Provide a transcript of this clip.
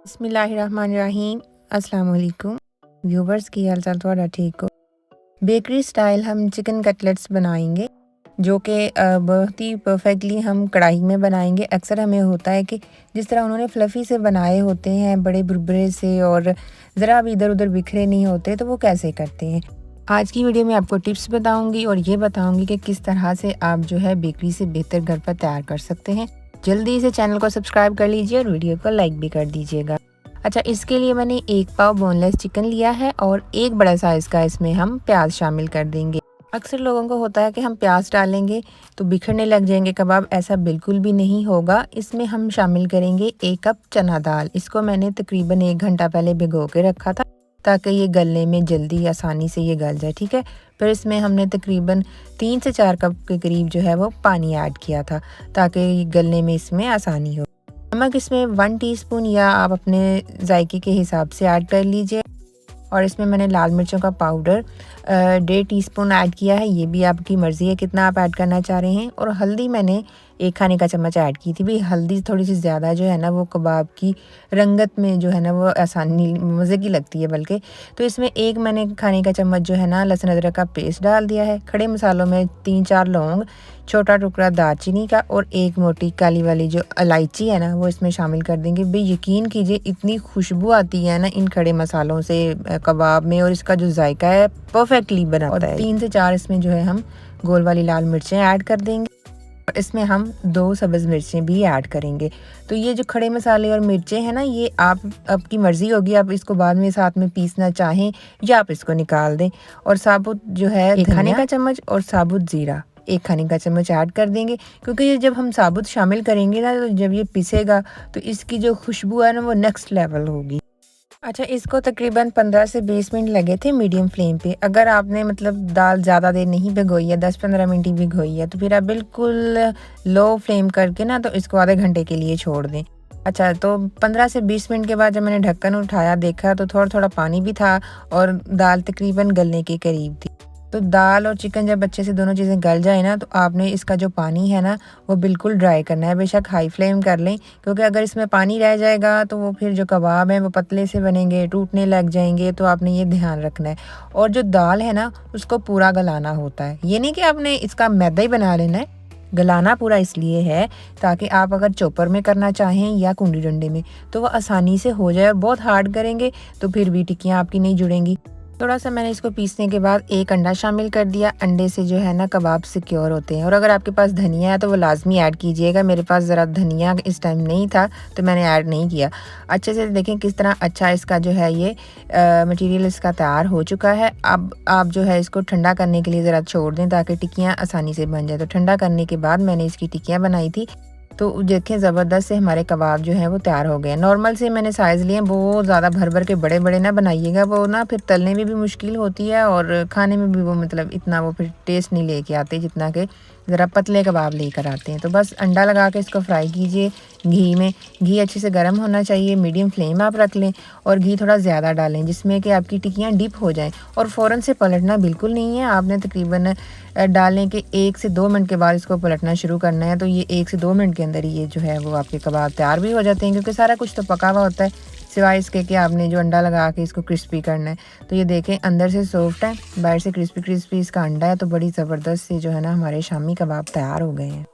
बिस्मिल्लाहिर्रहमानिर्रहीम। अस्सलाम वालेकुम व्यूवर्स, की हाल चाल थोड़ा ठीक हो। बेकरी स्टाइल हम चिकन कटलेट्स बनाएंगे जो कि बहुत ही परफेक्टली हम कढ़ाई में बनाएंगे। अक्सर हमें होता है कि जिस तरह उन्होंने फ्लफ़ी से बनाए होते हैं, बड़े बुरबुरे से और ज़रा भी इधर उधर बिखरे नहीं होते, तो वो कैसे करते हैं। आज की वीडियो में आपको टिप्स बताऊंगी और ये बताऊंगी कि किस तरह से आप जो है बेकरी से बेहतर घर पर तैयार कर सकते हैं। जल्दी से चैनल को सब्सक्राइब कर लीजिए और वीडियो को लाइक भी कर दीजिएगा। अच्छा, इसके लिए मैंने 1 पाव बोनलेस चिकन लिया है और एक बड़ा साइज़ का इसमें हम प्याज शामिल कर देंगे। अक्सर लोगों को होता है कि हम प्याज डालेंगे तो बिखरने लग जाएंगे कबाब, ऐसा बिल्कुल भी नहीं होगा। इसमें हम शामिल करेंगे 1 कप चना दाल। इसको मैंने तकरीबन 1 घंटा पहले भिगो के रखा था ताकि ये गलने में जल्दी आसानी से ये गल जाए, ठीक है। फिर इसमें हमने तकरीबन 3 से 4 कप के करीब जो है वो पानी ऐड किया था ताकि गलने में इसमें आसानी हो। नमक इसमें 1 टीस्पून या आप अपने जायके के हिसाब से ऐड कर लीजिए। और इसमें मैंने लाल मिर्चों का पाउडर 1.5 टीस्पून ऐड किया है। ये भी आपकी मर्ज़ी है कितना आप ऐड करना चाह रहे हैं। और हल्दी मैंने 1 खाने का चम्मच ऐड की थी। भाई हल्दी थोड़ी सी ज़्यादा जो है ना वो कबाब की रंगत में जो है ना वो आसानी मज़े की लगती है बल्कि। तो इसमें 1 मैंने खाने का चम्मच जो है ना लहसुन अदरक का पेस्ट डाल दिया है। खड़े मसालों में 3-4 लौंग, छोटा टुकड़ा दालचीनी का और 1 मोटी काली वाली जो इलायची है ना वो इसमें शामिल कर देंगे। भाई यकीन कीजिए इतनी खुशबू आती है ना इन खड़े मसालों से कबाब में, और इसका जो जायका है परफेक्टली बनाता है। 3 से 4 इसमें जो है हम गोल वाली लाल मिर्चें ऐड कर देंगे और इसमें हम 2 सब्ज़ मिर्चें भी ऐड करेंगे। तो ये जो खड़े मसाले और मिर्चें हैं ना ये आपकी मर्ज़ी होगी, आप इसको बाद में साथ में पीसना चाहें या आप इसको निकाल दें। और साबुत जो है 1 खाने का चम्मच और साबुत ज़ीरा 1 खाने का चम्मच ऐड कर देंगे, क्योंकि ये जब हम साबुत शामिल करेंगे ना तो जब ये पिसेगा तो इसकी जो खुशबू है ना वो नेक्स्ट लेवल होगी। अच्छा, इसको तकरीबन 15 से 20 मिनट लगे थे मीडियम फ्लेम पे। अगर आपने मतलब दाल ज़्यादा देर नहीं भिगोई है, 10-15 मिनट ही भिगोई है, तो फिर आप बिल्कुल लो फ्लेम करके ना तो इसको आधे घंटे के लिए छोड़ दें। अच्छा, तो 15 से 20 मिनट के बाद जब मैंने ढक्कन उठाया देखा तो थोड़ा थोड़ा पानी भी था और दाल तकरीबन गलने के करीब थी। तो दाल और चिकन जब अच्छे से दोनों चीज़ें गल जाए ना तो आपने इसका जो पानी है ना वो बिल्कुल ड्राई करना है। बेशक हाई फ्लेम कर लें, क्योंकि अगर इसमें पानी रह जाएगा तो वो फिर जो कबाब हैं वो पतले से बनेंगे, टूटने लग जाएंगे। तो आपने ये ध्यान रखना है। और जो दाल है ना उसको पूरा गलाना होता है, ये नहीं कि आपने इसका मैदा ही बना लेना है। गलाना पूरा इसलिए है ताकि आप अगर चॉपर में करना चाहें या कुंडी डंडे में तो वो आसानी से हो जाए। और बहुत हार्ड करेंगे तो फिर भी टिक्कियाँ आपकी नहीं जुड़ेंगी। थोड़ा सा मैंने इसको पीसने के बाद 1 अंडा शामिल कर दिया। अंडे से जो है ना कबाब सिक्योर होते हैं। और अगर आपके पास धनिया है तो वो लाजमी ऐड कीजिएगा। मेरे पास ज़रा धनिया इस टाइम नहीं था तो मैंने ऐड नहीं किया। अच्छे से देखें किस तरह अच्छा इसका जो है ये मटेरियल इसका तैयार हो चुका है। अब आप जो है इसको ठंडा करने के लिए ज़रा छोड़ दें ताकि टिक्कियाँ आसानी से बन जाए। तो ठंडा करने के बाद मैंने इसकी टिक्कियाँ बनाई थी। तो देखें ज़बरदस्त से हमारे कबाब जो हैं वो तैयार हो गए हैं। नॉर्मल से मैंने साइज़ लिए, बहुत ज़्यादा भर भर के बड़े बड़े ना बनाइएगा, वो ना फिर तलने में भी मुश्किल होती है और खाने में भी वो मतलब इतना वो फिर टेस्ट नहीं लेके आते जितना कि ज़रा पतले कबाब लेकर आते हैं। तो बस अंडा लगा के इसको फ्राई कीजिए घी में। घी अच्छे से गर्म होना चाहिए, मीडियम फ्लेम आप रख लें और घी थोड़ा ज़्यादा डालें जिसमें कि आपकी टिक्कियाँ डिप हो जाएं। और फ़ौरन से पलटना बिल्कुल नहीं है, आपने तकरीबन डालने के 1 से 2 मिनट के बाद इसको पलटना शुरू करना है। तो ये 1 से 2 मिनट के अंदर ये जो है वो आपके कबाब तैयार भी हो जाते हैं, क्योंकि सारा कुछ तो पका हुआ होता है सिवाय इसके कि आपने जो अंडा लगा के इसको क्रिस्पी करना है। तो ये देखें अंदर से सॉफ्ट है, बाहर से क्रिस्पी क्रिस्पी इसका अंडा है। तो बड़ी ज़बरदस्त से जो है ना हमारे शामी कबाब तैयार हो गए हैं।